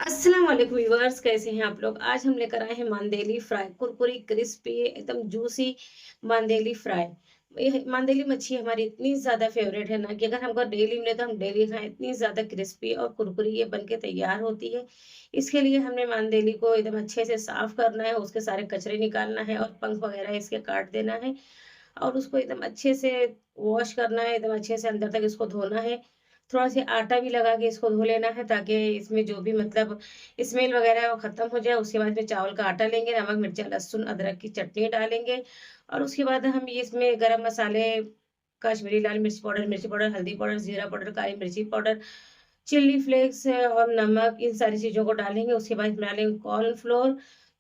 अस्सलाम वालेकुम व्यूअर्स, कैसे हैं आप लोग। आज हम लेकर आए हैं मांदेली फ्राई, कुरकुरी क्रिस्पी एकदम जूसी मांदेली फ्राई। ये मांदेली मच्छी हमारी इतनी ज़्यादा फेवरेट है ना कि अगर हमको डेली मिले तो हम डेली खाएं। इतनी ज़्यादा क्रिस्पी और कुरकुरी ये बन के तैयार होती है। इसके लिए हमने मांदेली को एकदम अच्छे से साफ करना है, उसके सारे कचरे निकालना है और पंख वगैरह इसके काट देना है और उसको एकदम अच्छे से वॉश करना है, एकदम अच्छे से अंदर तक इसको धोना है। थोड़ा-सा आटा भी लगा के इसको धो लेना है ताकि इसमें जो भी मतलब स्मेल वगैरह है वो ख़त्म हो जाए। उसके बाद में चावल का आटा लेंगे, नमक, मिर्चा, लहसुन, अदरक की चटनी डालेंगे और उसके बाद हम ये इसमें गरम मसाले, कश्मीरी लाल मिर्च पाउडर, हल्दी पाउडर, जीरा पाउडर, काली मिर्ची पाउडर, चिली फ्लेक्स और नमक, इन सारी चीज़ों को डालेंगे। उसके बाद इसमें डालेंगे कॉर्नफ्लोर,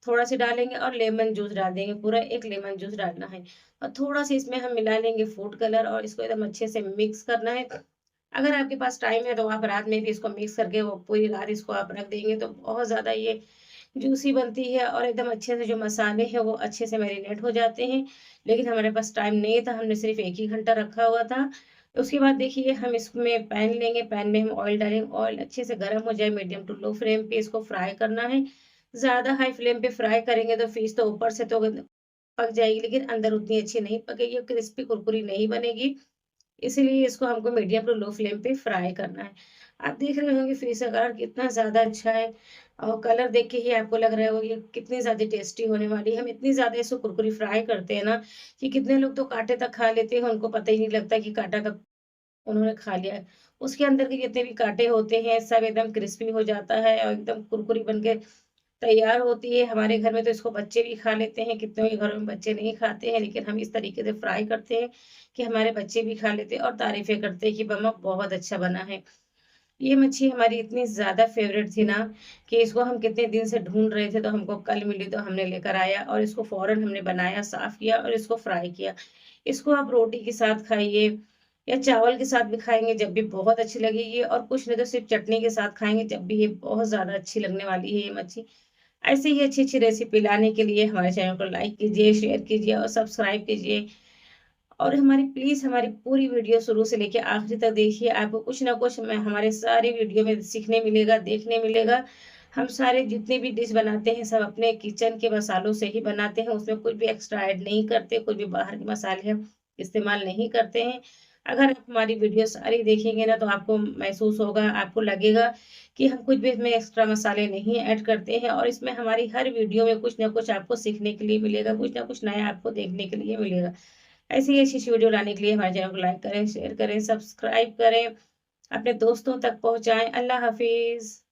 थोड़ा-सा डालेंगे और लेमन जूस डाल देंगे, पूरा 1 लेमन जूस डालना है और थोड़ा-सा इसमें हम मिला लेंगे फूड कलर और इसको एकदम अच्छे से मिक्स करना है। अगर आपके पास टाइम है तो आप रात में भी इसको मिक्स करके वो पूरी रात इसको आप रख देंगे तो बहुत ज़्यादा ये जूसी बनती है और एकदम अच्छे से जो मसाले हैं वो अच्छे से मैरिनेट हो जाते हैं। लेकिन हमारे पास टाइम नहीं था, हमने सिर्फ़ 1 ही घंटा रखा हुआ था। उसके बाद देखिए हम इसमें पैन लेंगे, पैन में हम ऑयल डालेंगे, ऑयल अच्छे से गरम हो जाए मीडियम टू लो फ्लेम पे इसको फ्राई करना है। ज़्यादा हाई फ्लेम पे फ्राई करेंगे तो फिश तो ऊपर से तो पक जाएगी लेकिन अंदर उतनी अच्छी नहीं पकेगी, क्रिस्पी कुरकुरी नहीं बनेगी। इसीलिए इसको हमको मीडियम टू लो फ्लेम पे फ्राई करना है। आप देख रहे होंगे फिश का कलर कितना ज़्यादा अच्छा है और कलर देख के ही आपको लग रहा होगा ये कितनी ज़्यादा टेस्टी होने वाली है। हम इतनी ज़्यादा इसको कुरकुरी फ्राई करते हैं ना कि कितने लोग तो काँटे तक खा लेते हैं, उनको पता ही नहीं लगता कि काँटा कब उन्होंने खा लिया है। उसके अंदर के जितने भी काँटे होते हैं सब एकदम क्रिस्पी हो जाता है और एकदम कुरकुरी बन के तैयार होती है। हमारे घर में तो इसको बच्चे भी खा लेते हैं, कितनों के घरों में बच्चे नहीं खाते हैं, लेकिन हम इस तरीके से फ्राई करते हैं कि हमारे बच्चे भी खा लेते हैं और तारीफ़ें करते हैं कि मम्मा बहुत अच्छा बना है। ये मच्छी हमारी इतनी ज़्यादा फ़ेवरेट थी ना कि इसको हम कितने दिन से ढूँढ रहे थे, तो हमको कल मिली तो हमने लेकर आया और इसको फ़ौरन हमने बनाया, साफ़ किया और इसको फ्राई किया। इसको आप रोटी के साथ खाइए या चावल के साथ भी खाएँगे जब भी बहुत अच्छी लगेगी और कुछ नहीं तो सिर्फ़ चटनी के साथ खाएँगे जब भी ये बहुत ज़्यादा अच्छी लगने वाली है ये मच्छी। ऐसे ही अच्छी-अच्छी रेसिपी लाने के लिए हमारे चैनल को लाइक कीजिए, शेयर कीजिए और सब्सक्राइब कीजिए। और हमारी पूरी वीडियो शुरू से लेके आखिरी तक देखिए, आपको कुछ ना कुछ मैं हमारे सारी वीडियो में सीखने मिलेगा, देखने मिलेगा। हम सारे जितने भी डिश बनाते हैं, सब अपने किचन के मसालों से ही बनाते हैं, उसमें कुछ भी एक्स्ट्रा ऐड नहीं करते, कुछ भी बाहर के मसाले हम इस्तेमाल नहीं करते हैं। अगर आप हमारी वीडियो सारी देखेंगे ना, तो आपको महसूस होगा, आपको लगेगा कि हम कुछ भी इसमें एक्स्ट्रा मसाले नहीं ऐड करते हैं और इसमें हमारी हर वीडियो में कुछ ना कुछ आपको सीखने के लिए मिलेगा, कुछ ना कुछ नया आपको देखने के लिए मिलेगा। ऐसी ही अच्छी-अच्छी वीडियो लाने के लिए हमारे चैनल को लाइक करें, शेयर करें, सब्सक्राइब करें, अपने दोस्तों तक पहुँचाएँ। अल्लाह हाफ़िज़।